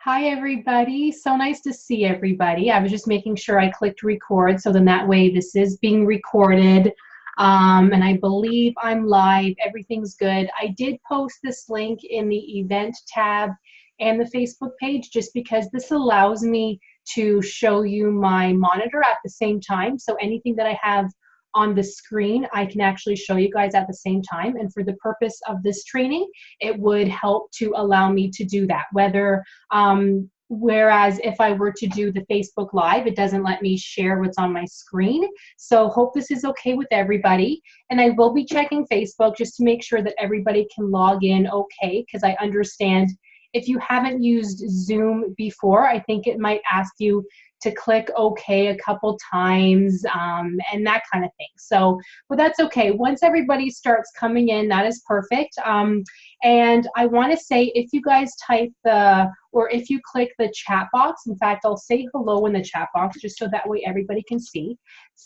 Hi, everybody. So nice to see everybody. I was just making sure I clicked record, so then that way this is being recorded. And I believe I'm live. Everything's good. I did post this link in the event tab and the Facebook page just because this allows me to show you my monitor at the same time. So anything that I have on the screen, I can actually show you guys at the same time. And for the purpose of this training, it would help to allow me to do that. Whereas if I were to do the Facebook Live, it doesn't let me share what's on my screen. So hope this is okay with everybody. And I will be checking Facebook just to make sure that everybody can log in okay, because I understand if you haven't used Zoom before, I think it might ask you to click OK a couple times and that kind of thing. So, but that's okay. Once everybody starts coming in, that is perfect. And I want to say, if you guys type or if you click the chat box, in fact, I'll say hello in the chat box just so that way everybody can see.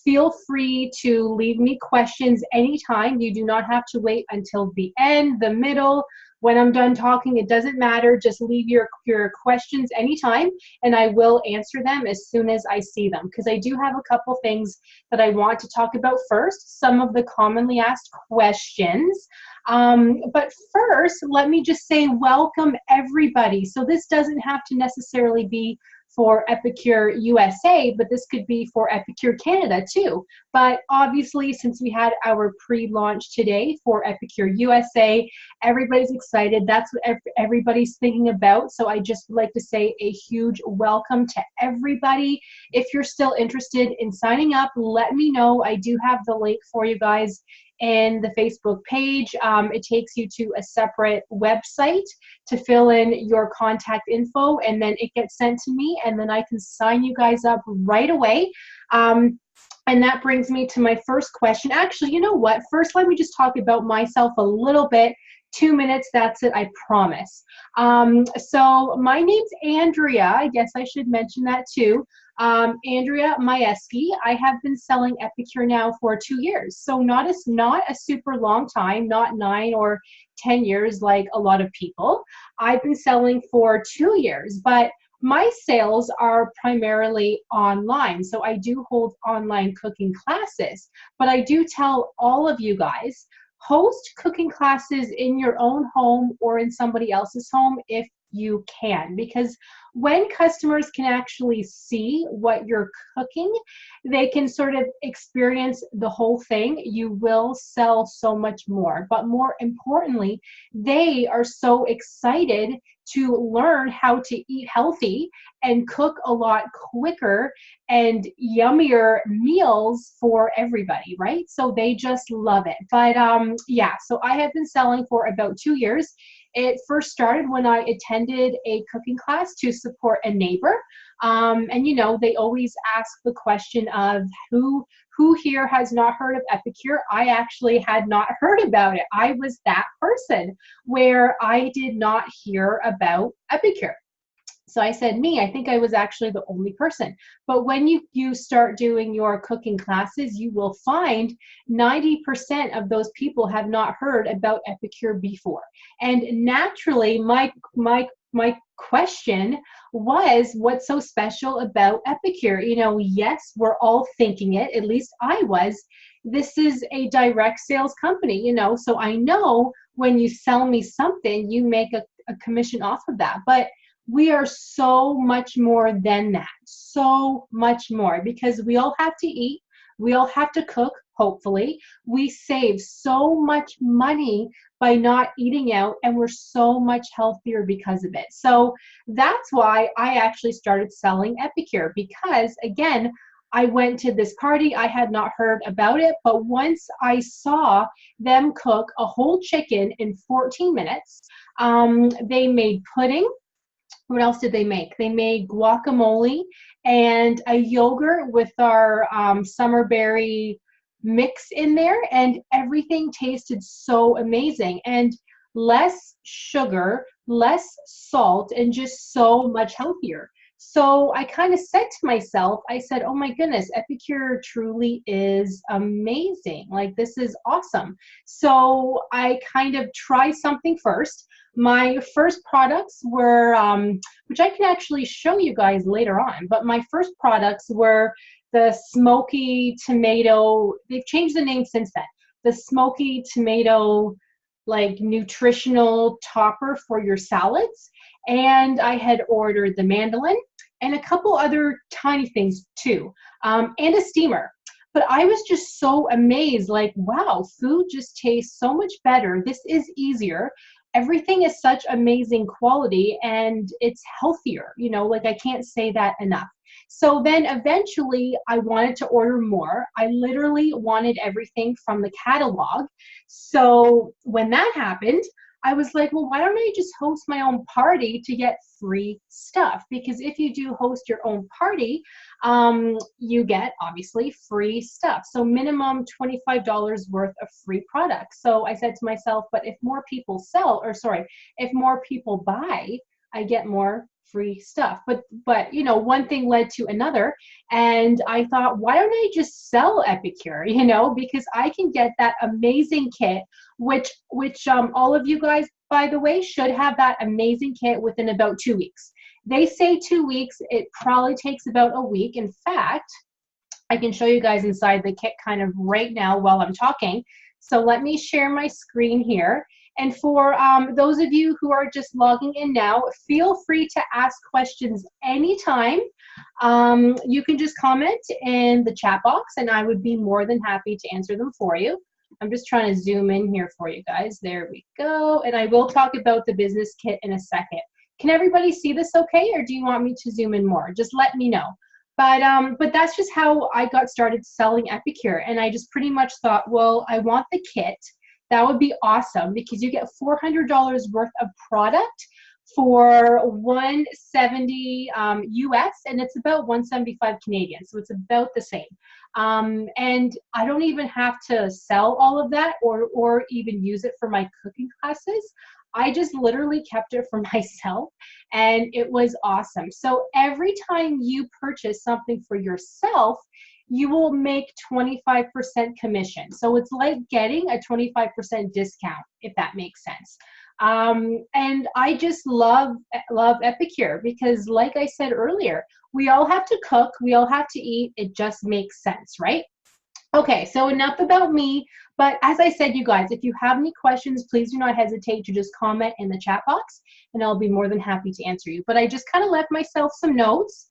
Feel free to leave me questions anytime. You do not have to wait until the end, the middle. When I'm done talking, it doesn't matter. Just leave your questions anytime, and I will answer them as soon as I see them, because I do have a couple things that I want to talk about first, some of the commonly asked questions. But first, let me just say welcome, everybody. So this doesn't have to necessarily be for Epicure USA, but this could be for Epicure Canada too. But obviously, since we had our pre-launch today for Epicure USA, everybody's excited. That's what everybody's thinking about. So I just like to say a huge welcome to everybody. If you're still interested in signing up, let me know. I do have the link for you guys in the Facebook page. It takes you to a separate website to fill in your contact info, and then it gets sent to me, and then I can sign you guys up right away. And that brings me to my first question. Actually, you know what? First, let me just talk about myself a little bit. 2 minutes, that's it, I promise. So my name's Andrea. I guess I should mention that too. Andrea Majewski. I have been selling Epicure now for 2 years. So not a super long time, not 9 or 10 years like a lot of people. I've been selling for 2 years, but my sales are primarily online. So I do hold online cooking classes, but I do tell all of you guys, host cooking classes in your own home or in somebody else's home if you can, because when customers can actually see what you're cooking, they can sort of experience the whole thing. You will sell so much more, but more importantly, they are so excited to learn how to eat healthy and cook a lot quicker and yummier meals for everybody, right? So they just love it. But yeah, so I have been selling for about 2 years. It first started when I attended a cooking class to support a neighbor. And you know, they always ask the question of who here has not heard of Epicure? I actually had not heard about it. I was that person where I did not hear about Epicure. So I said, me, I think I was actually the only person. But when you start doing your cooking classes, you will find 90% of those people have not heard about Epicure before. And naturally, my question was, what's so special about Epicure? You know, yes, we're all thinking it, at least I was. This is a direct sales company, you know, so I know when you sell me something, you make a commission off of that. But we are so much more than that, so much more, because we all have to eat, we all have to cook, hopefully. We save so much money by not eating out, and we're so much healthier because of it. So that's why I actually started selling Epicure, because again, I went to this party, I had not heard about it, but once I saw them cook a whole chicken in 14 minutes, they made pudding. What else did they make? They made guacamole and a yogurt with our summer berry mix in there, and everything tasted so amazing, and less sugar, less salt, and just so much healthier. So I kind of said to myself, I said, oh my goodness, Epicure truly is amazing. Like, this is awesome. So I kind of try something first. My first products were, which I can actually show you guys later on, but my first products were the smoky tomato. They've changed the name since then. The smoky tomato, like, nutritional topper for your salads. And I had ordered the mandolin and a couple other tiny things too, and a steamer. But I was just so amazed, like, wow, food just tastes so much better. This is easier. Everything is such amazing quality and it's healthier, you know, like, I can't say that enough. So then eventually I wanted to order more. I literally wanted everything from the catalog. So when that happened, I was like, well, why don't I just host my own party to get free stuff? Because if you do host your own party, you get obviously free stuff. So minimum $25 worth of free products. So I said to myself, but if more people if more people buy, I get more free stuff. But you know, one thing led to another, and I thought, why don't I just sell Epicure, you know, because I can get that amazing kit, which all of you guys, by the way, should have that amazing kit within about 2 weeks. They say 2 weeks. It probably takes about a week. In fact, I can show you guys inside the kit kind of right now while I'm talking. So let me share my screen here. And for those of you who are just logging in now, feel free to ask questions anytime. You can just comment in the chat box and I would be more than happy to answer them for you. I'm just trying to zoom in here for you guys. There we go. And I will talk about the business kit in a second. Can everybody see this okay, or do you want me to zoom in more? Just let me know. But that's just how I got started selling Epicure. And I just pretty much thought, well, I want the kit. That would be awesome because you get $400 worth of product for $170 US, and it's about $175 Canadian, so it's about the same. And I don't even have to sell all of that or even use it for my cooking classes. I just literally kept it for myself, and it was awesome. So every time you purchase something for yourself, you will make 25% commission. So it's like getting a 25% discount, if that makes sense. And I just love Epicure because, like I said earlier, we all have to cook, we all have to eat. It just makes sense, right? Okay, so enough about me. But as I said, you guys, if you have any questions, please do not hesitate to just comment in the chat box, and I'll be more than happy to answer you. But I just kind of left myself some notes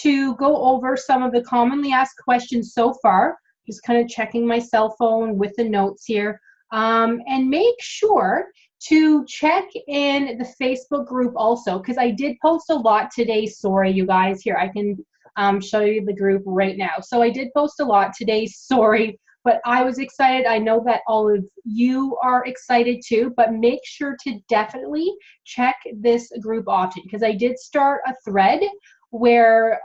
to go over some of the commonly asked questions so far. Just kind of checking my cell phone with the notes here. And make sure to check in the Facebook group also, because I did post a lot today. Sorry, you guys. Here, I can show you the group right now. So I did post a lot today. Sorry, but I was excited. I know that all of you are excited too, but make sure to definitely check this group often, because I did start a thread where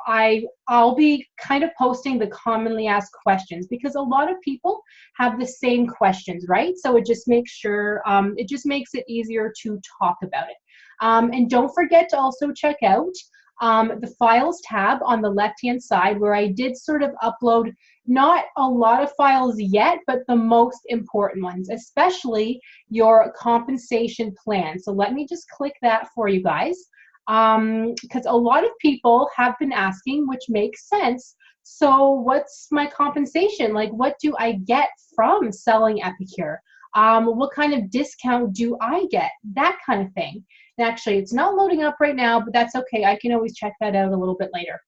I'll be kind of posting the commonly asked questions, because a lot of people have the same questions, right? So it just makes sure, it just makes it easier to talk about it. And don't forget to also check out the files tab on the left-hand side, where I did sort of upload not a lot of files yet, but the most important ones, especially your compensation plan. So let me just click that for you guys. Because a lot of people have been asking, which makes sense. So what's my compensation? Like, what do I get from selling Epicure? What kind of discount do I get? That kind of thing. And actually, it's not loading up right now, but that's okay. I can always check that out a little bit later.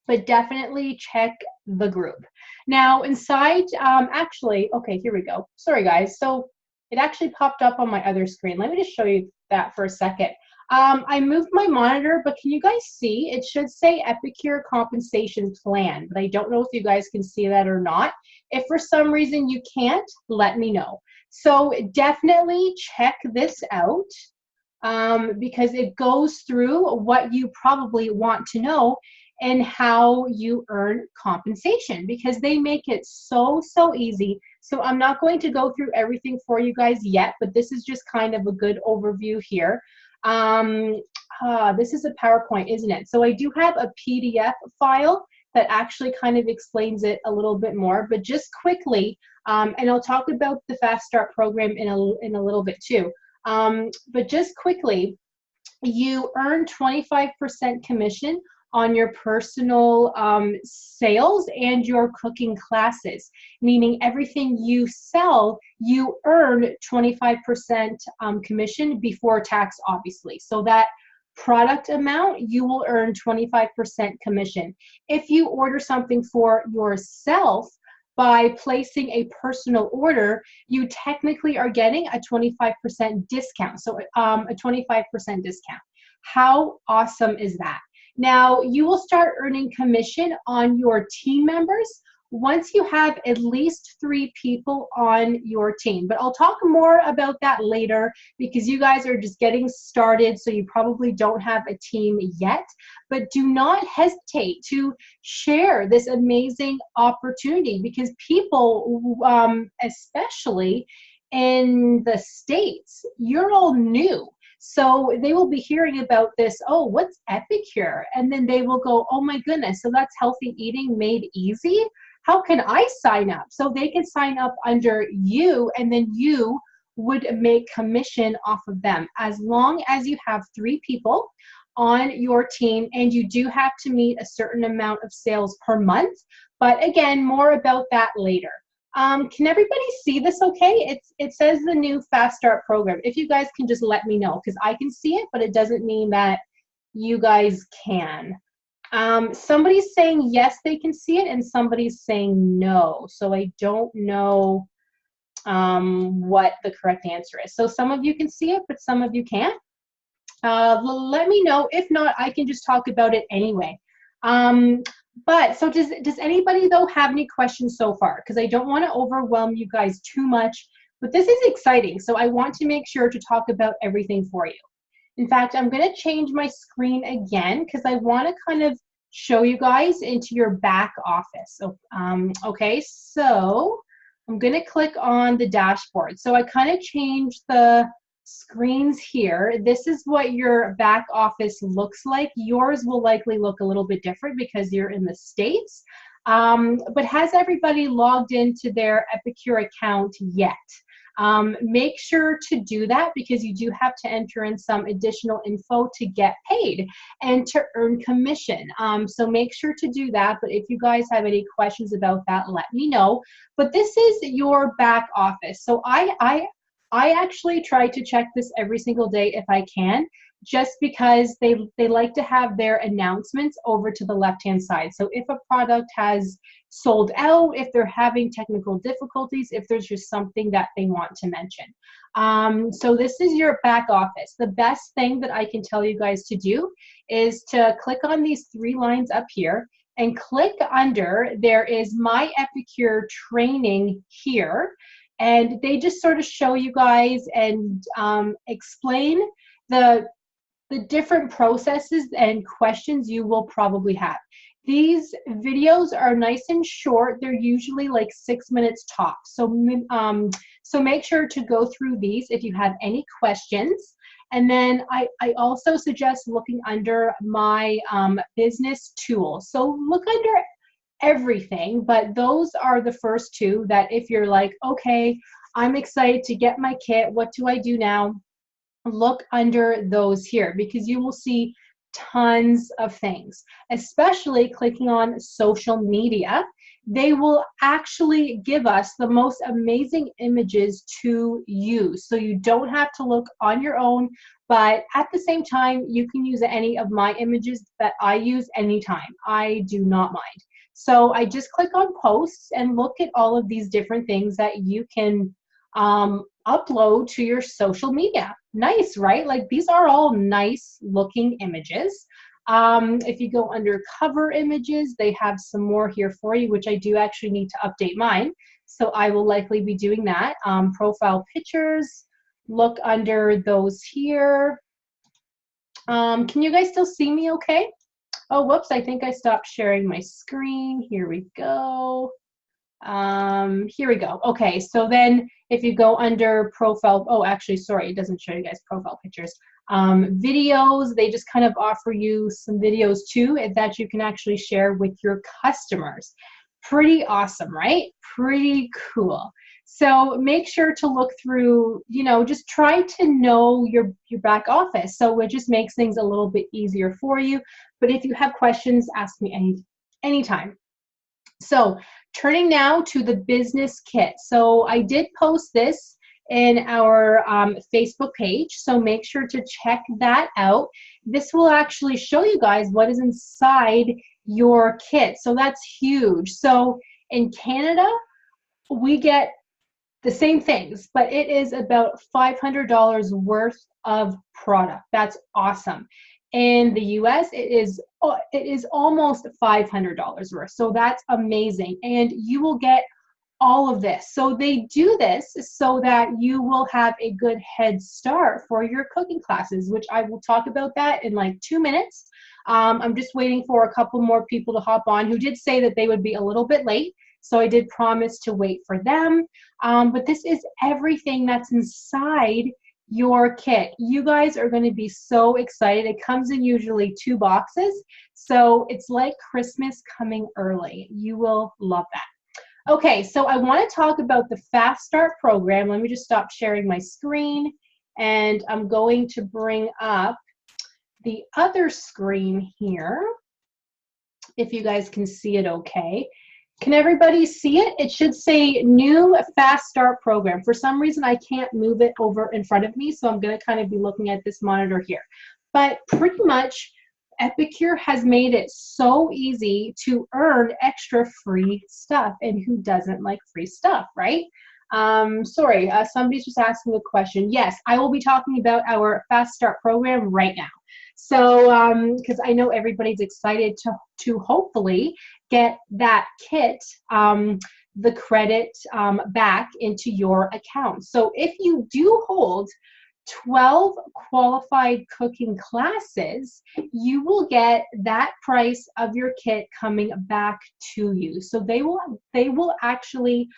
But definitely check the group. Now inside, actually, okay, here we go. Sorry guys, so it actually popped up on my other screen. Let me just show you that for a second. I moved my monitor, but can you guys see? It should say Epicure compensation plan, but I don't know if you guys can see that or not. If for some reason you can't, let me know. So definitely check this out, because it goes through what you probably want to know and how you earn compensation, because they make it so easy. So I'm not going to go through everything for you guys yet, but this is just kind of a good overview here. this is a PowerPoint, isn't it? So I do have a PDF file that actually kind of explains it a little bit more, but just quickly, and I'll talk about the Fast Start program in a little bit too. But just quickly, you earn 25% commission on your personal sales and your cooking classes, meaning everything you sell, you earn 25% commission before tax, obviously. So that product amount, you will earn 25% commission. If you order something for yourself, by placing a personal order, you technically are getting a 25% discount. So a 25% discount. How awesome is that? Now, you will start earning commission on your team members once you have at least 3 people on your team. But I'll talk more about that later because you guys are just getting started, so you probably don't have a team yet. But do not hesitate to share this amazing opportunity because people, especially in the States, you're all new. So they will be hearing about this, oh, what's Epicure? And then they will go, oh my goodness, so that's healthy eating made easy? How can I sign up? So they can sign up under you, and then you would make commission off of them as long as you have 3 people on your team, and you do have to meet a certain amount of sales per month. But again, more about that later. Can everybody see this okay? It says the new Fast Start program. If you guys can just let me know, because I can see it, but it doesn't mean that you guys can. Somebody's saying yes, they can see it, and somebody's saying no. So I don't know what the correct answer is. So some of you can see it, but some of you can't. Let me know. If not, I can just talk about it anyway. But so does anybody though have any questions so far? Because I don't want to overwhelm you guys too much, but this is exciting. So I want to make sure to talk about everything for you. In fact, I'm going to change my screen again because I want to kind of show you guys into your back office. So, okay, so I'm going to click on the dashboard. So I kind of changed the screens here. This is what your back office looks like. Yours will likely look a little bit different because you're in the States. But has everybody logged into their Epicure account yet? Make sure to do that because you do have to enter in some additional info to get paid and to earn commission. So make sure to do that. But if you guys have any questions about that, let me know. But this is your back office. So I actually try to check this every single day if I can, just because they like to have their announcements over to the left-hand side. So if a product has sold out, if they're having technical difficulties, if there's just something that they want to mention. So this is your back office. The best thing that I can tell you guys to do is to click on these 3 lines up here and click under, there is My Epicure Training here. And they just sort of show you guys and explain the different processes and questions you will probably have. These videos are nice and short. They're usually like 6 minutes tops. So, so make sure to go through these if you have any questions. And then I also suggest looking under my business tools. So look under everything, but those are the first 2 that if you're like, okay, I'm excited to get my kit, what do I do now? Look under those here because you will see tons of things, especially clicking on social media. They will actually give us the most amazing images to use. So you don't have to look on your own, but at the same time, you can use any of my images that I use anytime. I do not mind. So I just click on posts and look at all of these different things that you can upload to your social media. Nice, right? Like these are all nice looking images. If you go under cover images, they have some more here for you, which I do actually need to update mine. So I will likely be doing that. Profile pictures, look under those here. Can you guys still see me okay? Oh, whoops, I think I stopped sharing my screen. Here we go. Here we go. Okay, so then if you go under profile, oh, actually, sorry, it doesn't show you guys profile pictures. videos. They just kind of offer you some videos too that you can actually share with your customers. Pretty awesome, right? Pretty cool. So make sure to look through, just try to know your back office. So it just makes things a little bit easier for you. But if you have questions, ask me anytime. So turning now to the business kit. So I did post this in our Facebook page, so make sure to check that out. This will actually show you guys what is inside your kit. So that's huge. So in Canada, we get the same things, but it is about $500 worth of product. That's awesome. In the US, it is almost $500 worth. So that's amazing. And you will get all of this. So they do this so that you will have a good head start for your cooking classes, which I will talk about that in like 2 minutes. I'm just waiting for a couple more people to hop on who did say that they would be a little bit late. So I did promise to wait for them. But this is everything that's inside your kit. You guys are going to be so excited. It comes in usually 2 boxes. So it's like Christmas coming early. You will love that. Okay, so I want to talk about the Fast Start program. Let me just stop sharing my screen. And I'm going to bring up the other screen here, if you guys can see it okay. Can everybody see it? It should say new Fast Start program. For some reason, I can't move it over in front of me, so I'm going to kind of be looking at this monitor here. But pretty much, Epicure has made it so easy to earn extra free stuff. And who doesn't like free stuff, right? Sorry, somebody's just asking a question. Yes, I will be talking about our Fast Start program right now. So, because I know everybody's excited to hopefully get that kit, the credit back into your account. So if you do hold 12 qualified cooking classes, you will get that price of your kit coming back to you. So they will actually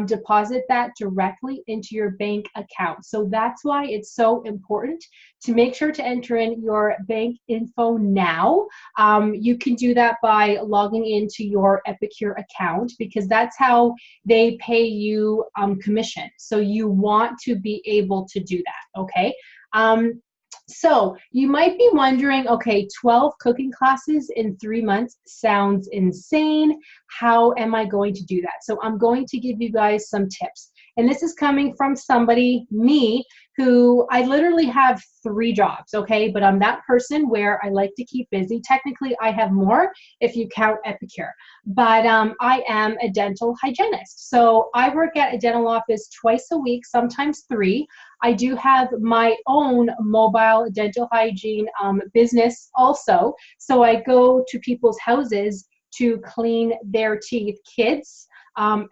deposit that directly into your bank account. So that's why it's so important to make sure to enter in your bank info now. You can do that by logging into your Epicure account, because that's how they pay you commission. So you want to be able to do that, okay? So you might be wondering, okay, 12 cooking classes in 3 months sounds insane. How am I going to do that? So I'm going to give you guys some tips. And this is coming from somebody, me, who I literally have 3 jobs, okay? But I'm that person where I like to keep busy. Technically, I have more if you count Epicure. But I am a dental hygienist. So I work at a dental office twice a week, sometimes 3. I do have my own mobile dental hygiene business also. So I go to people's houses to clean their teeth, kids,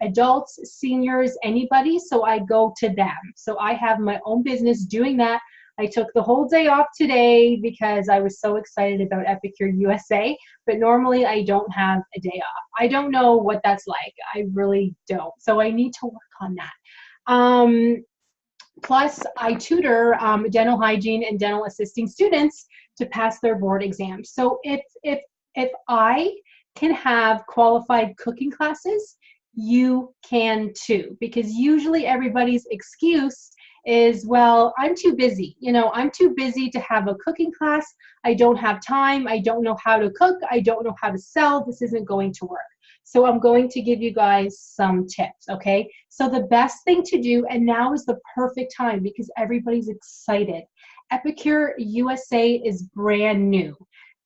adults, seniors, anybody. So I go to them. So I have my own business doing that. I took the whole day off today because I was so excited about Epicure USA, but normally I don't have a day off. I don't know what that's like. I really don't. So I need to work on that. Plus, I tutor dental hygiene and dental assisting students to pass their board exams. So if I can have qualified cooking classes, you can too, because usually everybody's excuse is, well, I'm too busy. I'm too busy to have a cooking class. I don't have time. I don't know how to cook. I don't know how to sell. This isn't going to work. So I'm going to give you guys some tips, okay? So the best thing to do, and now is the perfect time because everybody's excited. Epicure USA is brand new.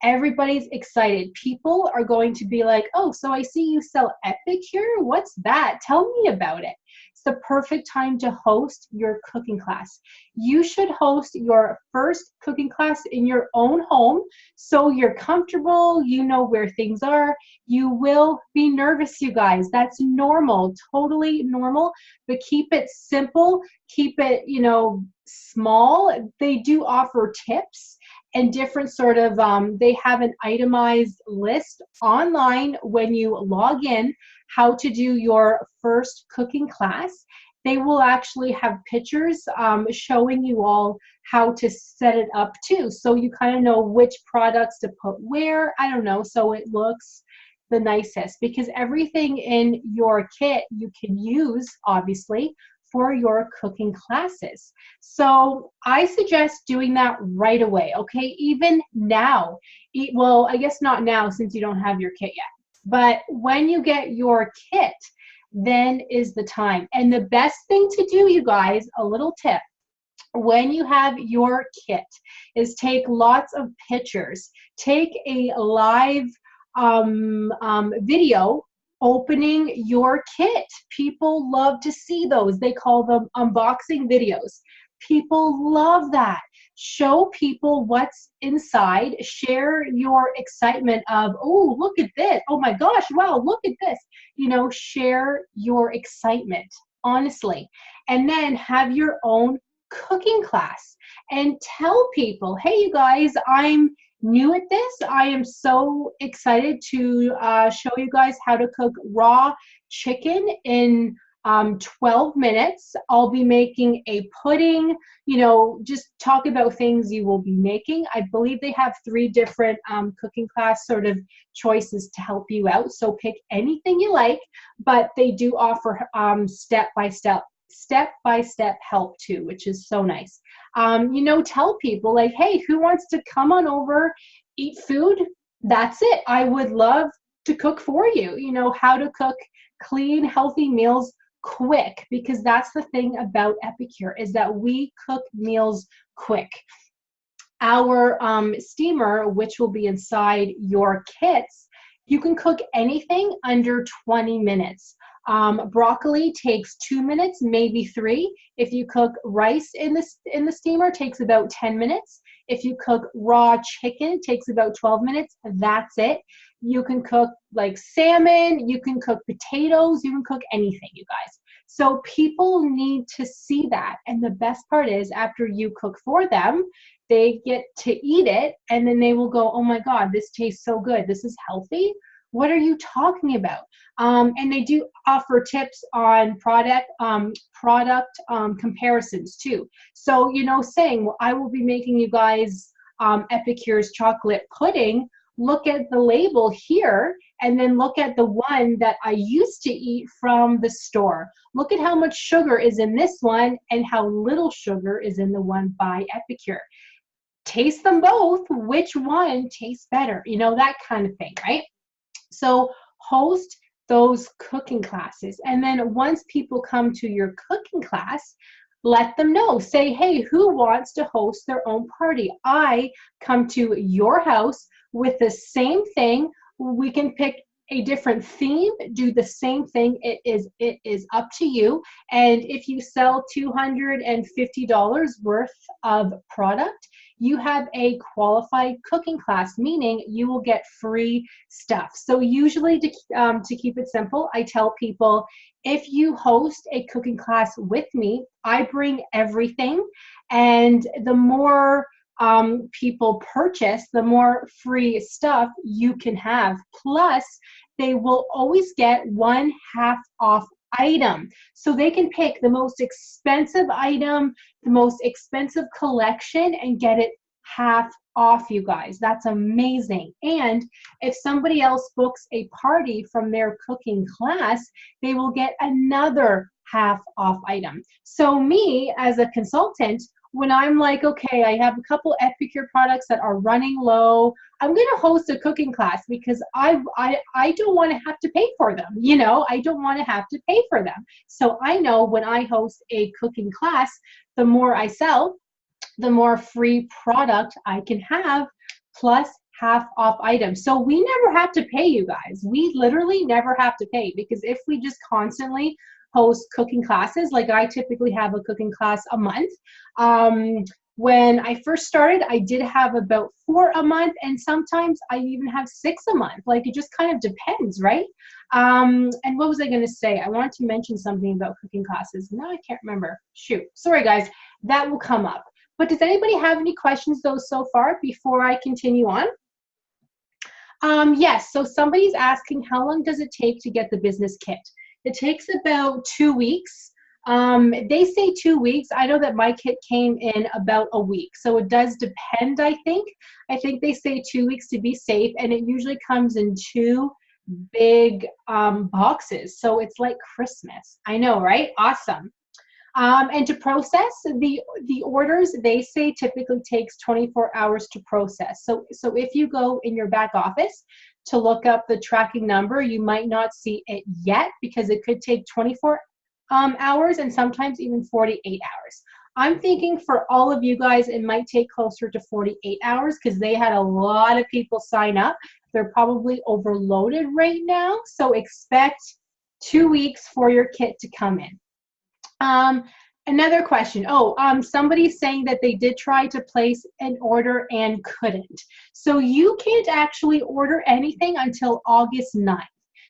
Everybody's excited. People are going to be like, oh, so I see you sell Epicure? What's that? Tell me about it. It's the perfect time to host your cooking class. You should host your first cooking class in your own home so you're comfortable, you know where things are. You will be nervous, you guys. That's normal, totally normal, but keep it simple, keep it, small. They do offer tips and different sort of, they have an itemized list online when you log in how to do your first cooking class. they will actually have pictures showing you all how to set it up too. So you kind of know which products to put where, I don't know, so it looks the nicest, because everything in your kit you can use, obviously, for your cooking classes. So I suggest doing that right away, okay? Even now. Well, I guess not now since you don't have your kit yet. But when you get your kit, then is the time. And the best thing to do, you guys, a little tip, when you have your kit, is take lots of pictures. Take a live video opening your kit. People love to see those. They call them unboxing videos. People love that. Show people what's inside. Share your excitement of, oh, look at this. Oh my gosh, wow, look at this. You know, share your excitement, honestly. And then have your own cooking class and tell people, hey, you guys, I'm new at this. I am so excited to show you guys how to cook raw chicken in 12 minutes. I'll be making a pudding, you know, just talk about things you will be making. I believe they have 3 different cooking class sort of choices to help you out. So pick anything you like, but they do offer step-by-step help too, which is so nice. You know, tell people like, hey, who wants to come on over, eat food? That's it. I would love to cook for you. You know, how to cook clean, healthy meals quick, because that's the thing about Epicure, is that we cook meals quick. Our steamer, which will be inside your kits, you can cook anything under 20 minutes. Broccoli takes 2 minutes, maybe 3. If you cook rice in the steamer, it takes about 10 minutes. If you cook raw chicken, it takes about 12 minutes. That's it. You can cook like salmon, you can cook potatoes, you can cook anything, you guys. So people need to see that. And the best part is, after you cook for them, they get to eat it, and then they will go, oh my God, this tastes so good. This is healthy. What are you talking about? And they do offer tips on product comparisons too. So, you know, saying, well, I will be making you guys Epicure's chocolate pudding. Look at the label here, and then look at the one that I used to eat from the store. Look at how much sugar is in this one and how little sugar is in the one by Epicure. Taste them both. Which one tastes better? You know, that kind of thing, right? So host those cooking classes. And then once people come to your cooking class, let them know. Say, hey, who wants to host their own party? I come to your house with the same thing. We can pick a different theme, do the same thing. It is up to you. And if you sell $250 worth of product, you have a qualified cooking class, meaning you will get free stuff. So usually, to keep it simple, I tell people, if you host a cooking class with me, I bring everything, and the more people purchase, the more free stuff you can have. Plus, they will always get 1/2 off item. So they can pick the most expensive item, the most expensive collection, and get it half off, you guys. That's amazing. And if somebody else books a party from their cooking class, they will get another half off item. So me, as a consultant, when I'm like, okay, I have a couple Epicure products that are running low, I'm going to host a cooking class, because I don't want to have to pay for them. You know, I don't want to have to pay for them. So I know when I host a cooking class, the more I sell, the more free product I can have, plus half off items. So we never have to pay, you guys. We literally never have to pay, because if we just constantly host cooking classes, like I typically have a cooking class a month. When I first started, I did have about 4 a month, and sometimes I even have 6 a month. Like, it just kind of depends, right? And what was I going to say? I wanted to mention something about cooking classes. Now I can't remember. Shoot. Sorry, guys. That will come up. But does anybody have any questions, though, so far before I continue on? Yes. So somebody's asking, how long does it take to get the business kit? It takes about 2 weeks. They say 2 weeks. I know that my kit came in about a week, so it does depend, I think. I think they say 2 weeks to be safe, and it usually comes in two big boxes. So it's like Christmas. I know, right? Awesome. And to process the orders, they say typically takes 24 hours to process. So if you go in your back office to look up the tracking number, you might not see it yet because it could take 24 hours and sometimes even 48 hours. I'm thinking for all of you guys, it might take closer to 48 hours because they had a lot of people sign up. They're probably overloaded right now. So expect 2 weeks for your kit to come in. Another question. Somebody's saying that they did try to place an order and couldn't. So you can't actually order anything until August 9th.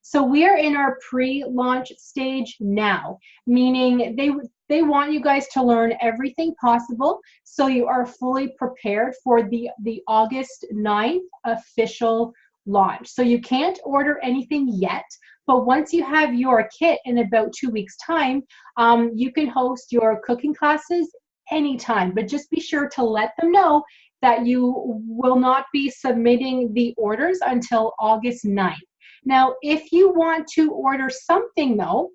So we are in our pre-launch stage now, meaning they want you guys to learn everything possible so you are fully prepared for the August 9th official launch. So you can't order anything yet, but once you have your kit in about 2 weeks' time, you can host your cooking classes anytime, but just be sure to let them know that you will not be submitting the orders until August 9th. Now, if you want to order something though,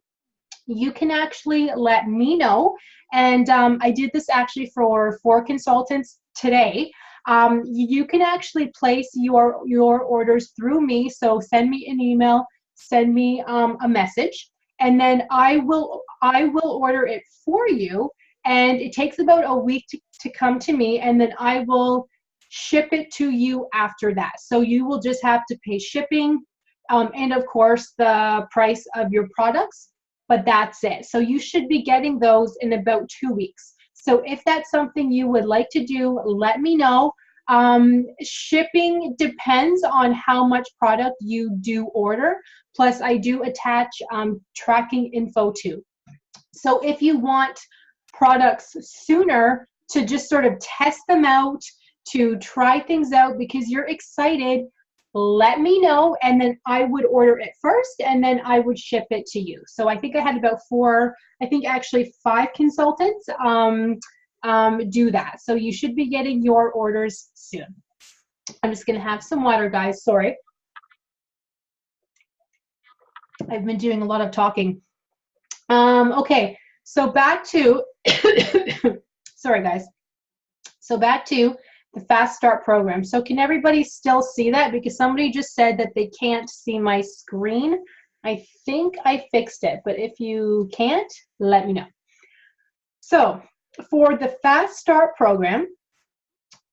you can actually let me know. And I did this actually for 4 consultants today. You can actually place your orders through me. So send me an email, send me a message, and then I will order it for you. And it takes about a week to come to me, and then I will ship it to you after that. So you will just have to pay shipping and of course the price of your products, but that's it. So you should be getting those in about 2 weeks. So if that's something you would like to do, let me know. Shipping depends on how much product you do order. Plus I do attach tracking info too. So if you want products sooner to just sort of test them out, to try things out because you're excited, let me know, and then I would order it first and then I would ship it to you. So I think I had about 5 consultants do that. So you should be getting your orders soon. I'm just gonna have some water, guys, sorry. I've been doing a lot of talking. Okay, so back to, sorry guys. So back to the Fast Start program. So can everybody still see that? Because somebody just said that they can't see my screen. I think I fixed it, but if you can't, let me know. So for the Fast Start program,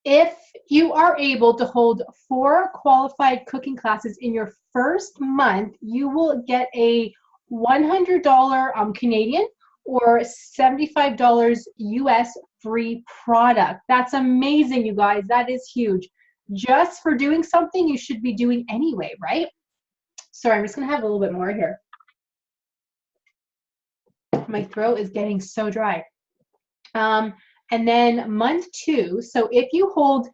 if you are able to hold 4 qualified cooking classes in your first month, you will get a $100 Canadian or $75 US free product. That's amazing, you guys. That is huge. Just for doing something you should be doing anyway, right? Sorry, I'm just gonna have a little bit more here. My throat is getting so dry. And then month 2, so if you hold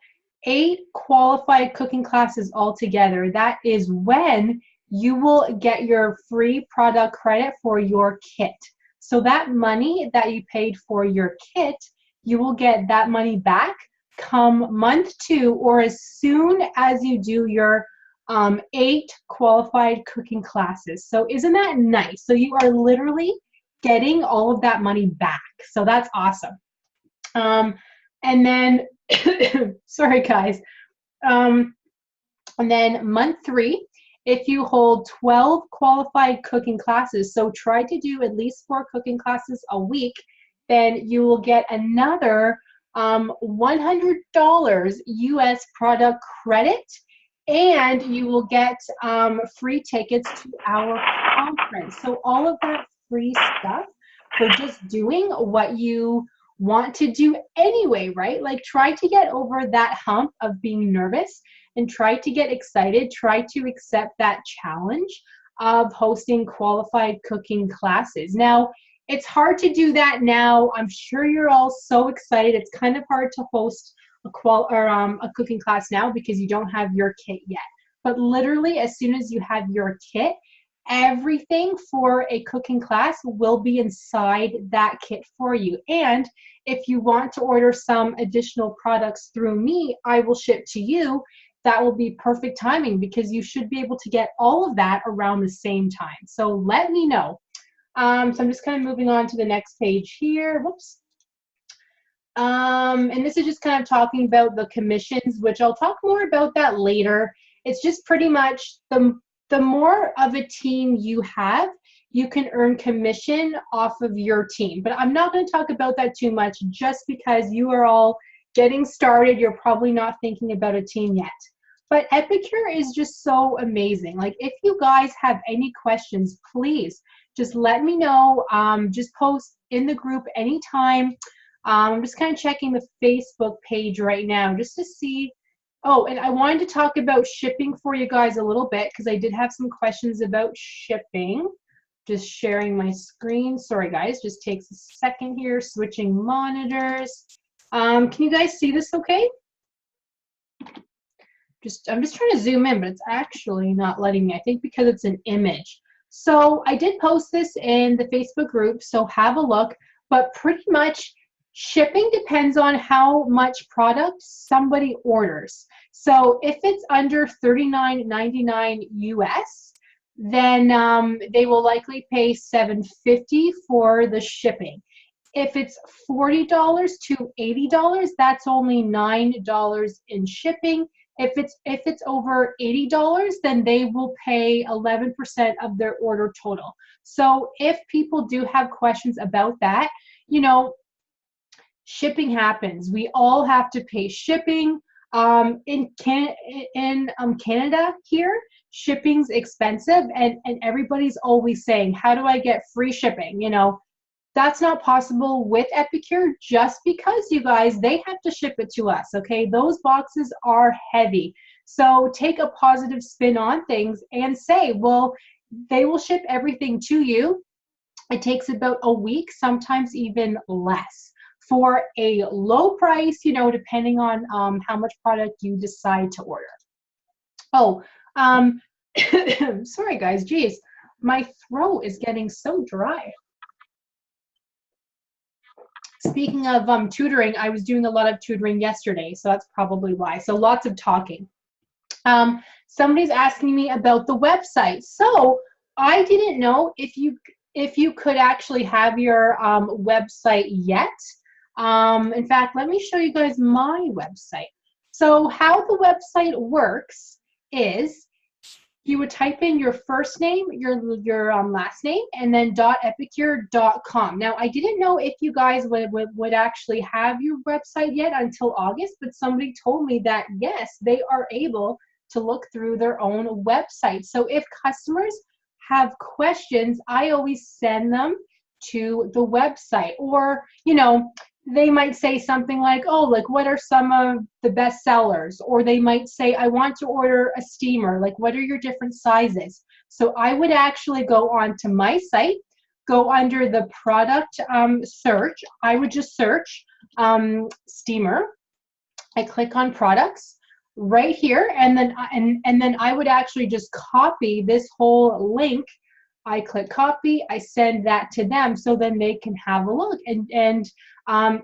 8 qualified cooking classes altogether, that is when you will get your free product credit for your kit. So that money that you paid for your kit, you will get that money back come month 2 or as soon as you do your 8 qualified cooking classes. So isn't that nice? So you are literally getting all of that money back. So that's awesome. And then, sorry guys, and then month 3, if you hold 12 qualified cooking classes, so try to do at least 4 cooking classes a week, then you will get another $100 US product credit, and you will get free tickets to our conference. So all of that free stuff for just doing what you want to do anyway, right? Like try to get over that hump of being nervous and try to get excited. Try to accept that challenge of hosting qualified cooking classes. Now, it's hard to do that now. I'm sure you're all so excited. It's kind of hard to host a cooking class now because you don't have your kit yet. But literally, as soon as you have your kit, Everything for a cooking class will be inside that kit for you. And if you want to order some additional products through me, I will ship to you. That will be perfect timing because you should be able to get all of that around the same time. So let me know. So I'm just kind of moving on to the next page here. Whoops. And this is just kind of talking about the commissions, which I'll talk more about that later. It's just pretty much the more of a team you have, you can earn commission off of your team. But I'm not going to talk about that too much just because you are all getting started. You're probably not thinking about a team yet. But Epicure is just so amazing. Like, if you guys have any questions, please just let me know. Just post in the group anytime. I'm just kind of checking the Facebook page right now just to see. Oh, and I wanted to talk about shipping for you guys a little bit because I did have some questions about shipping. Just sharing my screen. Sorry, guys. Just takes a second here. Switching monitors. Can you guys see this okay? I'm just trying to zoom in, but it's actually not letting me. I think because it's an image. So I did post this in the Facebook group, so have a look. But pretty much shipping depends on how much product somebody orders. So if it's under $39.99 US, then they will likely pay $7.50 for the shipping. If it's $40 to $80, that's only $9 in shipping. If it's over $80, then they will pay 11% of their order total. So if people do have questions about that, you know, shipping happens. We all have to pay shipping. In Canada here, shipping's expensive, and everybody's always saying, how do I get free shipping? You know, that's not possible with Epicure just because, you guys, they have to ship it to us, okay? Those boxes are heavy. So take a positive spin on things and say, well, they will ship everything to you. It takes about a week, sometimes even less, for a low price, you know, depending on how much product you decide to order. Oh, sorry guys, geez, my throat is getting so dry. Speaking of tutoring, I was doing a lot of tutoring yesterday, so that's probably why. So lots of talking. Somebody's asking me about the website. So I didn't know if you could actually have your website yet. In fact, let me show you guys my website. So how the website works is you would type in your first name, your last name, and then .epicure.com. Now, I didn't know if you guys would actually have your website yet until August, but somebody told me that, yes, they are able to look through their own website. So if customers have questions, I always send them to the website. Or, you know, they might say something like, oh, like, what are some of the best sellers? Or they might say, I want to order a steamer. Like, what are your different sizes? So I would actually go onto my site, go under the product search. I would just search steamer. I click on products right here, and then I would actually just copy this whole link. I click copy, I send that to them so then they can have a look. And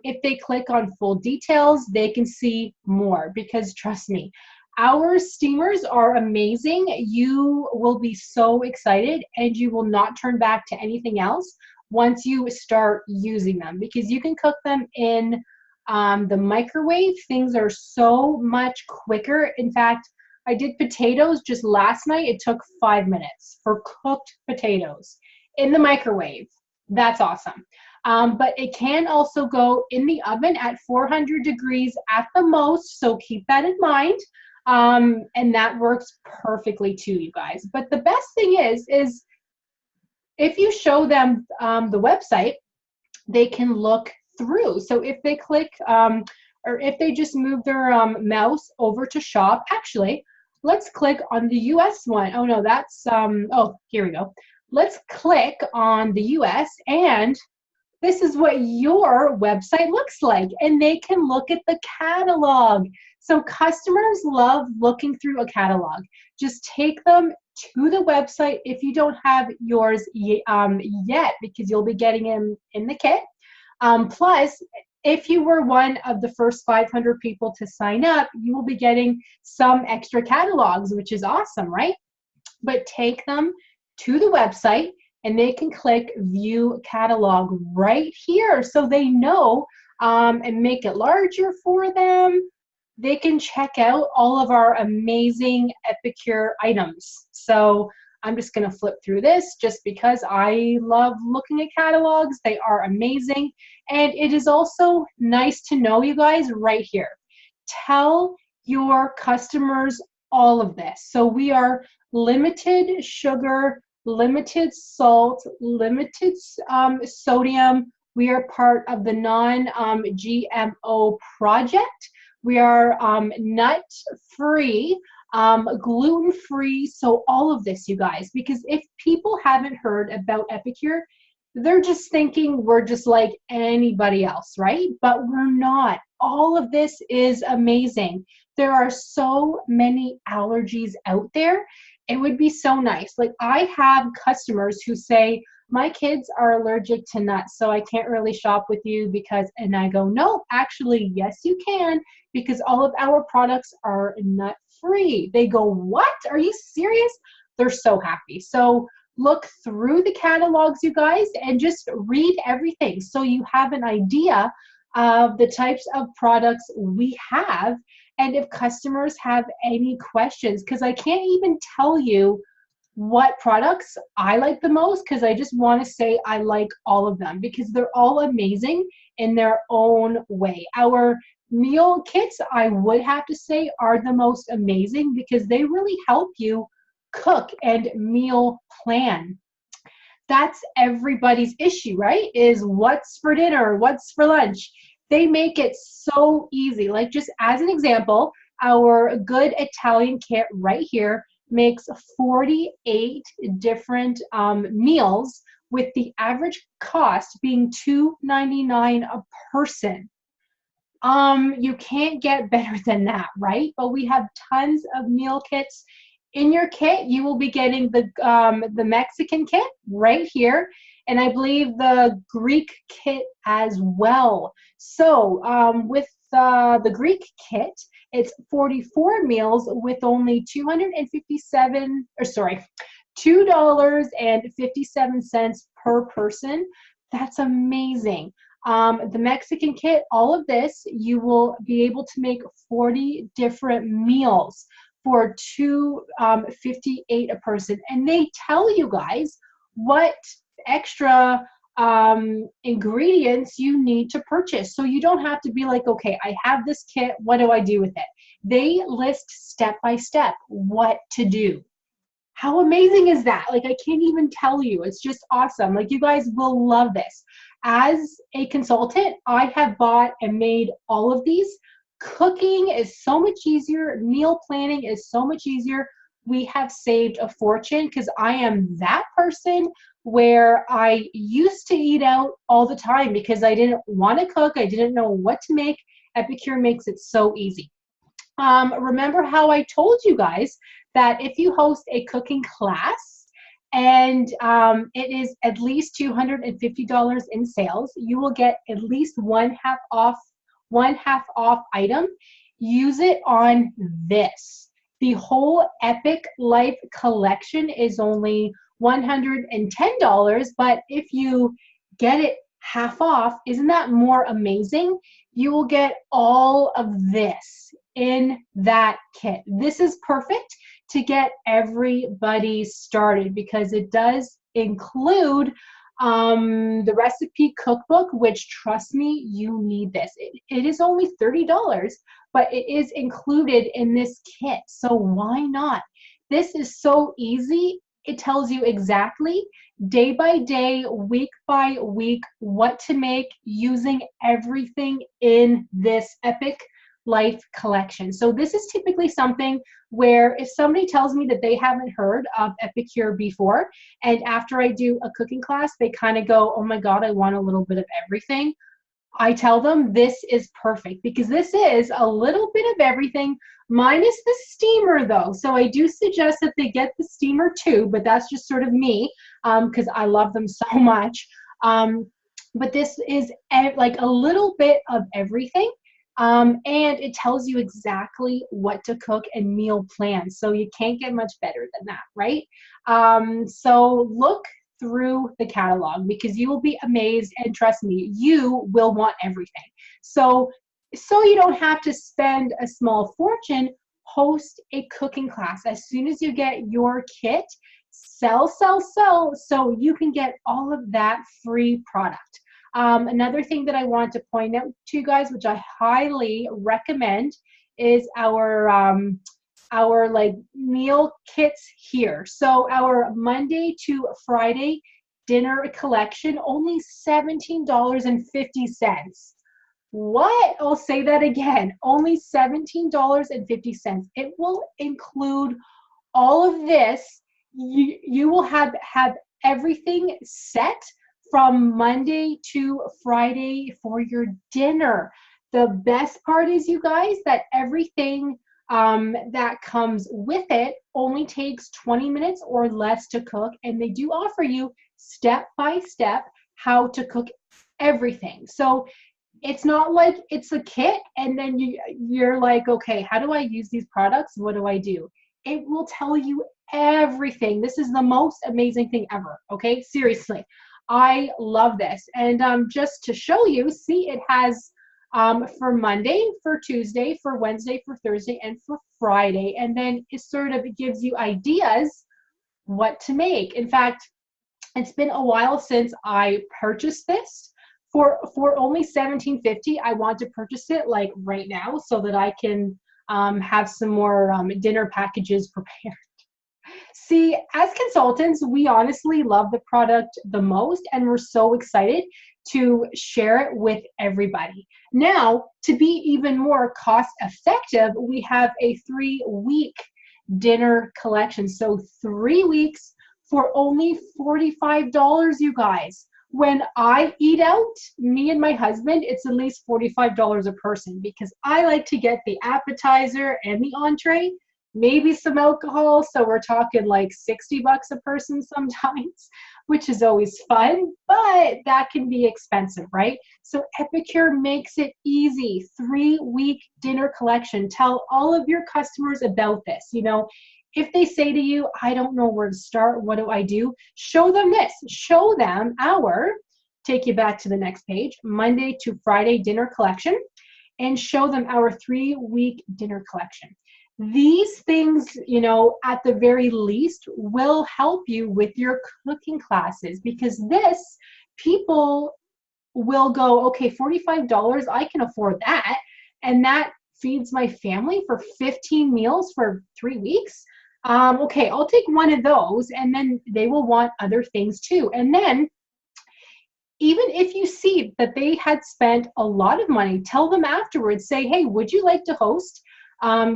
if they click on full details, they can see more, because trust me, our steamers are amazing. You will be so excited and you will not turn back to anything else once you start using them, because you can cook them in the microwave. Things are so much quicker. In fact, I did potatoes just last night. It took 5 minutes for cooked potatoes in the microwave. That's awesome. But it can also go in the oven at 400 degrees at the most, so keep that in mind. And that works perfectly too, you guys. But the best thing is if you show them the website, they can look through. So if they click, or if they just move their mouse over to shop, actually, let's click on the US one. Oh no, that's, oh, here we go. Let's click on the US, and this is what your website looks like, and they can look at the catalog. So customers love looking through a catalog. Just take them to the website if you don't have yours yet, because you'll be getting them in the kit. Plus, if you were one of the first 500 people to sign up, you will be getting some extra catalogs, which is awesome, right? But take them to the website and they can click view catalog right here so they know, and make it larger for them. They can check out all of our amazing Epicure items. So I'm just going to flip through this just because I love looking at catalogs. They are amazing. And it is also nice to know, you guys, right here. Tell your customers all of this. So we are limited sugar, limited salt, limited sodium. We are part of the non-GMO project. We are nut-free, gluten-free, so all of this, you guys, because if people haven't heard about Epicure, they're just thinking we're just like anybody else, right? But we're not. All of this is amazing. There are so many allergies out there. It would be so nice. Like, I have customers who say, my kids are allergic to nuts, so I can't really shop with you because, and I go, no, actually, yes, you can, because all of our products are nut free. They go, what? Are you serious? They're so happy. So look through the catalogs, you guys, and just read everything so you have an idea of the types of products we have, and if customers have any questions, because I can't even tell you what products I like the most, because I just want to say I like all of them because they're all amazing in their own way. Our meal kits, I would have to say, are the most amazing because they really help you cook and meal plan. That's everybody's issue, right? Is what's for dinner, what's for lunch. They make it so easy. Like, just as an example, our Good Italian kit right here makes 48 different meals, with the average cost being $2.99 a person. You can't get better than that, right? But we have tons of meal kits. In your kit, you will be getting the Mexican kit right here, and I believe the Greek kit as well. So with the Greek kit, it's 44 meals with only $2.57 per person. That's amazing. The Mexican kit, all of this, you will be able to make 40 different meals for $2.58 a person. And they tell you guys what extra ingredients you need to purchase. So you don't have to be like, okay, I have this kit, what do I do with it? They list step by step what to do. How amazing is that? Like, I can't even tell you. It's just awesome. Like, you guys will love this. As a consultant, I have bought and made all of these. Cooking is so much easier. Meal planning is so much easier. We have saved a fortune because I am that person where I used to eat out all the time because I didn't want to cook. I didn't know what to make. Epicure makes it so easy. Remember how I told you guys that if you host a cooking class and it is at least $250 in sales, you will get at least one half off item. Use it on this. The whole Epic Life collection is only $110, but if you get it half off, isn't that more amazing? You will get all of this in that kit. This is perfect to get everybody started because it does include the recipe cookbook, which, trust me, you need this. It is only $30, but it is included in this kit, so why not? This is so easy. It tells you exactly, day by day, week by week, what to make using everything in this Epic Life collection. So this is typically something where if somebody tells me that they haven't heard of Epicure before, and after I do a cooking class, they kind of go, oh my God, I want a little bit of everything. I tell them this is perfect because this is a little bit of everything minus the steamer though. So I do suggest that they get the steamer too, but that's just sort of me because I love them so much. But this is like a little bit of everything. And it tells you exactly what to cook and meal plans. So you can't get much better than that, right? So look through the catalog because you will be amazed, and trust me, you will want everything. So you don't have to spend a small fortune, host a cooking class. As soon as you get your kit, sell, so you can get all of that free product. Another thing that I want to point out to you guys, which I highly recommend, is our like meal kits here. So our Monday to Friday dinner collection, only $17.50. What? I'll say that again, only $17.50. It will include all of this. You will have everything set from Monday to Friday for your dinner. The best part is, you guys, that everything that comes with it only takes 20 minutes or less to cook, and they do offer you step by step how to cook everything. So it's not like it's a kit and then you're like, okay, how do I use these products? What do I do? It will tell you everything. This is the most amazing thing ever. Okay, seriously, I love this. And just to show you, see, it has for Monday, for Tuesday, for Wednesday, for Thursday, and for Friday. And then it sort of gives you ideas what to make. In fact, it's been a while since I purchased this. For only $17.50, I want to purchase it like right now so that I can have some more dinner packages prepared. See, as consultants, we honestly love the product the most, and we're so excited to share it with everybody. Now, to be even more cost effective, we have a 3-week dinner collection. So 3 weeks for only $45, you guys. When I eat out, me and my husband, it's at least $45 a person because I like to get the appetizer and the entree, maybe some alcohol. So we're talking like $60 a person sometimes, which is always fun, but that can be expensive, right? So Epicure makes it easy. 3-week dinner collection. Tell all of your customers about this. You know, if they say to you, I don't know where to start, what do I do? Show them this. Show them take you back to the next page, Monday to Friday dinner collection, and show them our 3-week dinner collection. These things, you know, at the very least will help you with your cooking classes, because this, people will go, okay, $45, I can afford that. And that feeds my family for 15 meals for 3 weeks. Okay, I'll take one of those, and then they will want other things too. And then even if you see that they had spent a lot of money, tell them afterwards, say, hey, would you like to host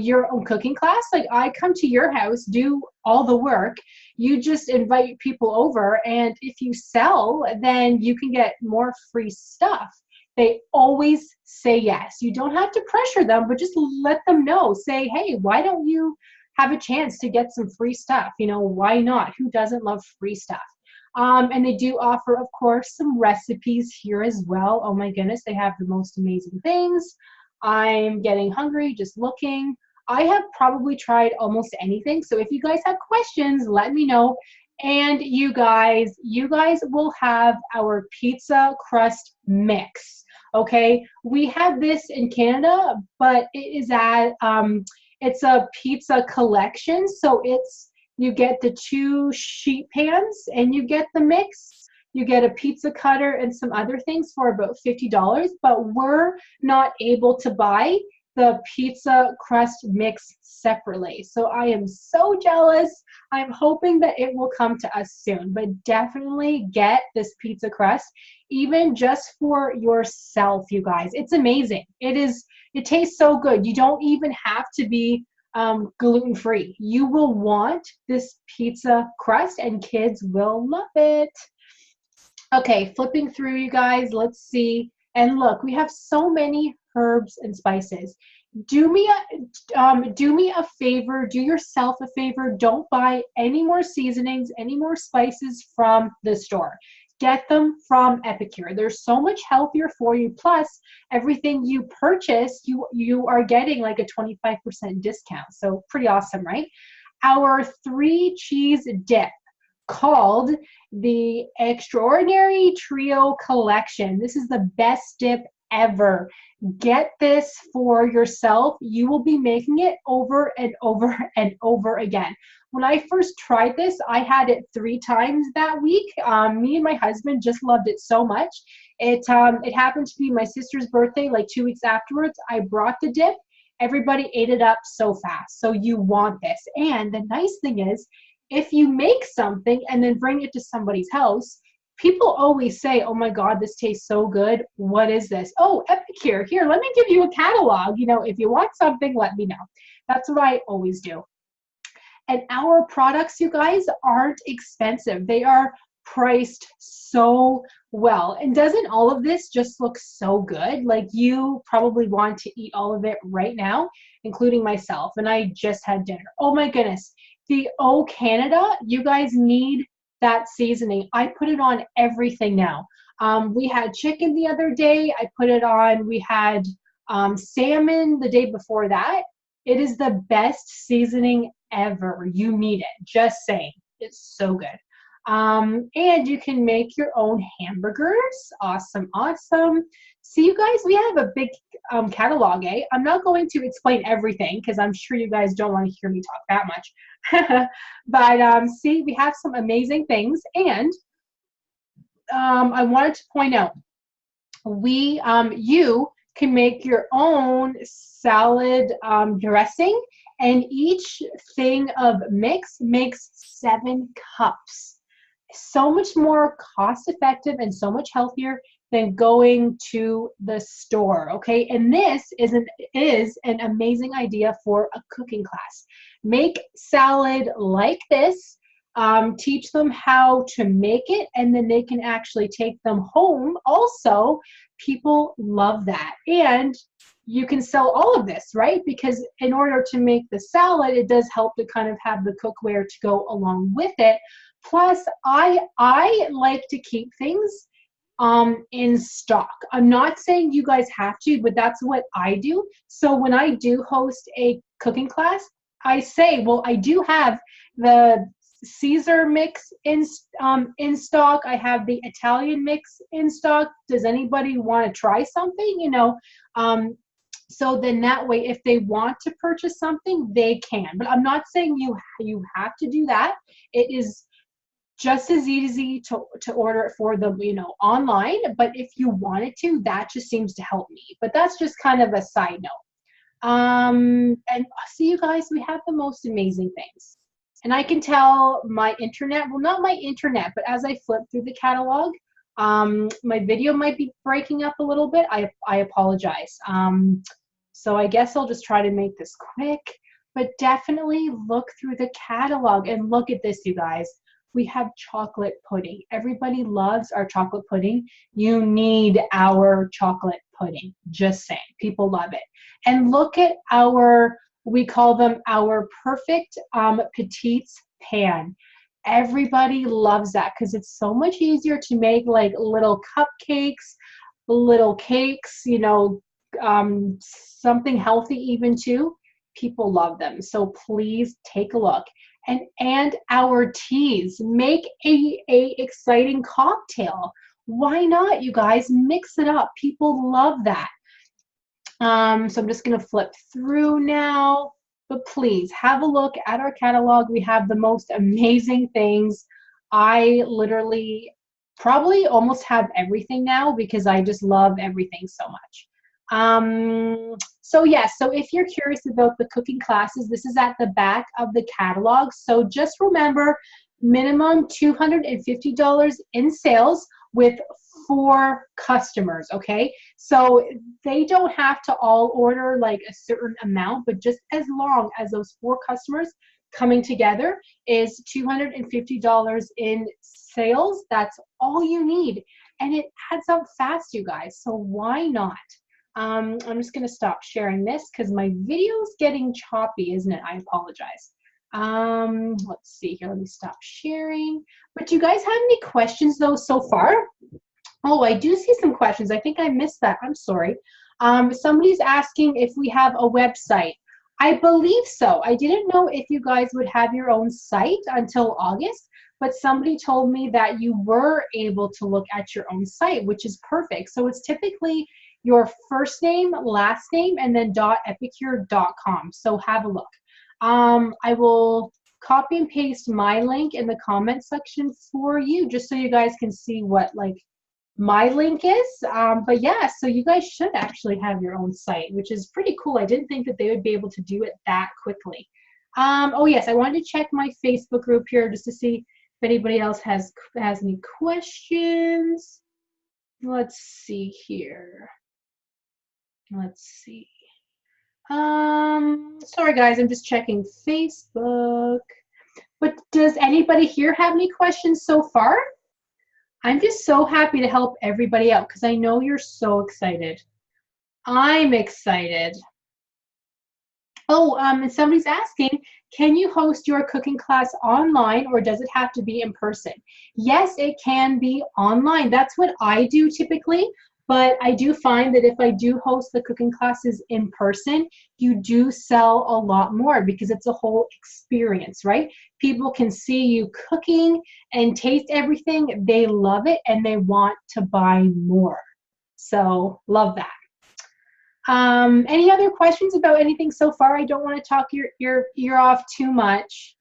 your own cooking class? Like, I come to your house, do all the work, you just invite people over, and if you sell, then you can get more free stuff. They always say yes. You don't have to pressure them, but just let them know. Say, hey, why don't you have a chance to get some free stuff? You know, why not? Who doesn't love free stuff? And they do offer, of course, some recipes here as well. Oh my goodness, they have the most amazing things. I'm getting hungry just looking. I have probably tried almost anything. So if you guys have questions, let me know. And you guys will have our pizza crust mix. Okay, we have this in Canada, but it is it's a pizza collection. So you get the 2 sheet pans and you get the mix. You get a pizza cutter and some other things for about $50, but we're not able to buy the pizza crust mix separately. So I am so jealous. I'm hoping that it will come to us soon, but definitely get this pizza crust, even just for yourself, you guys. It's amazing. It tastes so good. You don't even have to be gluten-free. You will want this pizza crust and kids will love it. Okay, flipping through, you guys, let's see. And look, we have so many herbs and spices. Do me a favor, do yourself a favor. Don't buy any more seasonings, any more spices from the store. Get them from Epicure. They're so much healthier for you. Plus, everything you purchase, you are getting like a 25% discount. So pretty awesome, right? Our 3-cheese dip, called the Extraordinary Trio Collection. This is the best dip ever. Get this for yourself. You will be making it over and over and over again. When I first tried this, I had it 3 times that week. Me and my husband just loved it so much. It happened to be my sister's birthday, like 2 weeks afterwards. I brought the dip. Everybody ate it up so fast. So you want this. And the nice thing is, if you make something and then bring it to somebody's house, people always say, oh my God, this tastes so good. What is this? Oh, Epicure. Here, let me give you a catalog. You know, if you want something, let me know. That's what I always do. And our products, you guys, aren't expensive. They are priced so well. And doesn't all of this just look so good? Like, you probably want to eat all of it right now, including myself. And I just had dinner. Oh my goodness. The O Canada, you guys need that seasoning. I put it on everything now. We had chicken the other day. I put it on. We had salmon the day before that. It is the best seasoning ever. You need it. Just saying. It's so good. And you can make your own hamburgers. Awesome, awesome. See, you guys, we have a big catalog, eh? I'm not going to explain everything because I'm sure you guys don't want to hear me talk that much. But see, we have some amazing things. And I wanted to point out, you can make your own salad dressing, and each thing of mix makes 7 cups. So much more cost effective and so much healthier than going to the store, okay? And this is an amazing idea for a cooking class. Make salad like this, teach them how to make it, and then they can actually take them home. Also, people love that. And you can sell all of this, right? Because in order to make the salad, it does help to kind of have the cookware to go along with it. Plus, I like to keep things in stock. I'm not saying you guys have to, but that's what I do. So when I do host a cooking class, I say, well, I do have the Caesar mix in stock. I have the Italian mix in stock. Does anybody want to try something? You know, so then that way, if they want to purchase something, they can. But I'm not saying you have to do that. It is just as easy to order it for them, you know, online. But if you wanted to, that just seems to help me. But that's just kind of a side note. And see, you guys, we have the most amazing things. And I can tell my internet, well, not my internet, but as I flip through the catalog, my video might be breaking up a little bit. I apologize. So I guess I'll just try to make this quick. But definitely look through the catalog and look at this, you guys. We have chocolate pudding. Everybody loves our chocolate pudding. You need our chocolate pudding. Just saying. People love it. And look at we call them our perfect petites pan. Everybody loves that because it's so much easier to make, like little cupcakes, little cakes, you know, something healthy even too. People love them. So please take a look. And our teas, make a exciting cocktail. Why not, you guys? Mix it up. People love that. So I'm just going to flip through now. But please have a look at our catalog. We have the most amazing things. I literally probably almost have everything now because I just love everything so much. So yes, so if you're curious about the cooking classes, this is at the back of the catalog. So just remember, minimum $250 in sales with 4 customers, okay? So they don't have to all order like a certain amount, but just as long as those 4 customers coming together is $250 in sales, that's all you need. And it adds up fast, you guys, so why not? I'm just going to stop sharing this because my video is getting choppy, isn't it? I apologize. Let's see here. Let me stop sharing. But do you guys have any questions, though, so far? Oh, I do see some questions. I think I missed that. I'm sorry. Somebody's asking if we have a website. I believe so. I didn't know if you guys would have your own site until August, but somebody told me that you were able to look at your own site, which is perfect. So it's typically your first name, last name, and then .epicure.com. So have a look. I will copy and paste my link in the comment section for you, just so you guys can see what like my link is. But yeah, so you guys should actually have your own site, which is pretty cool. I didn't think that they would be able to do it that quickly. Oh yes, I wanted to check my Facebook group here just to see if anybody else has any questions. Let's see here. Let's see. Sorry guys, I'm just checking Facebook. But does anybody here have any questions so far? I'm just so happy to help everybody out because I know you're so excited. I'm excited. Oh, and somebody's asking, can you host your cooking class online or does it have to be in person? Yes, it can be online. That's what I do typically, but I do find that if I do host the cooking classes in person, you do sell a lot more because it's a whole experience, right? People can see you cooking and taste everything. They love it and they want to buy more. So love that. Any other questions about anything so far? I don't want to talk your ear off too much.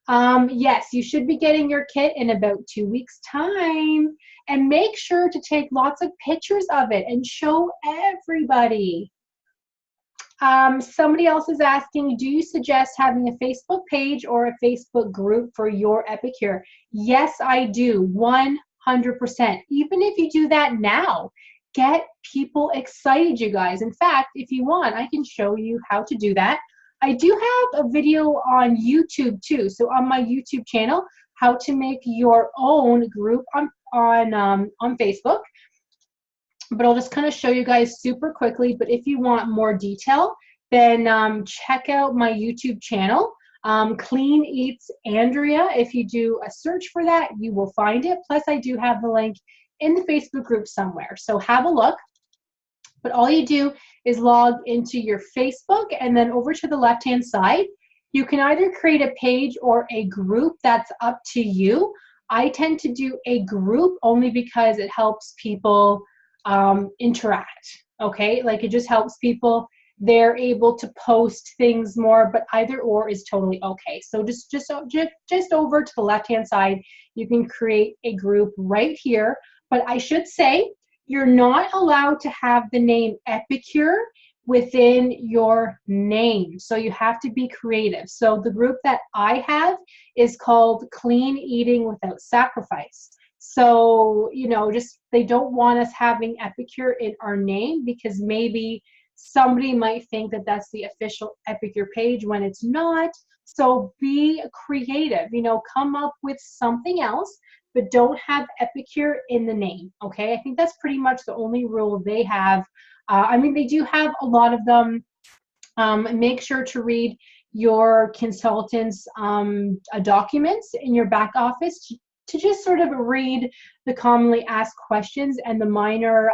Yes, you should be getting your kit in about 2 weeks' time. And make sure to take lots of pictures of it and show everybody. Somebody else is asking, do you suggest having a Facebook page or a Facebook group for your Epicure? Yes, I do, 100%. Even if you do that now, get people excited, you guys. In fact, if you want, I can show you how to do that. I do have a video on YouTube too. So on my YouTube channel, how to make your own group on Facebook. But I'll just kind of show you guys super quickly. But if you want more detail, then check out my YouTube channel, Clean Eats Andrea. If you do a search for that, you will find it. Plus, I do have the link in the Facebook group somewhere. So have a look. But all you do is log into your Facebook and then over to the left-hand side, you can either create a page or a group. That's up to you. I tend to do a group only because it helps people interact, okay? Like it just helps people. They're able to post things more, but either or is totally okay. So just over to the left-hand side, you can create a group right here. But I should say, you're not allowed to have the name Epicure within your name. So you have to be creative. So the group that I have is called Clean Eating Without Sacrifice. So, you know, just they don't want us having Epicure in our name because maybe somebody might think that that's the official Epicure page when it's not. So be creative, you know, come up with something else, but don't have Epicure in the name, okay? I think that's pretty much the only rule they have. I mean, they do have a lot of them. Make sure to read your consultant's documents in your back office to just sort of read the commonly asked questions and the minor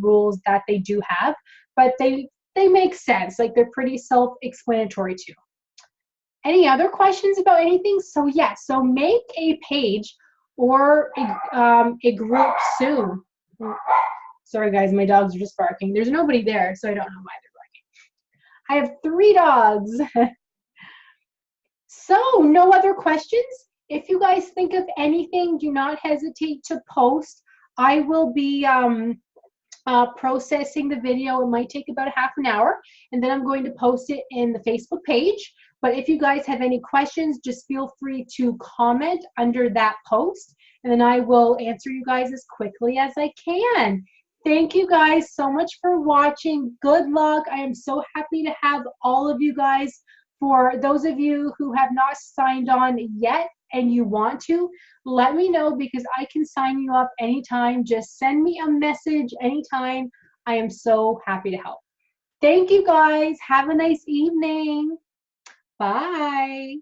rules that they do have, but they make sense. Like they're pretty self-explanatory too. Any other questions about anything? So yeah, so make a page or a group soon. Sorry guys, my dogs are just barking. There's nobody there, so I don't know why they're barking. I have 3 dogs. So no other questions? If you guys think of anything, do not hesitate to post. I will be processing the video. It might take about half an hour, and then I'm going to post it in the Facebook page. But if you guys have any questions, just feel free to comment under that post, and then I will answer you guys as quickly as I can. Thank you guys so much for watching. Good luck. I am so happy to have all of you guys. For those of you who have not signed on yet and you want to, let me know because I can sign you up anytime. Just send me a message anytime. I am so happy to help. Thank you guys. Have a nice evening. Bye.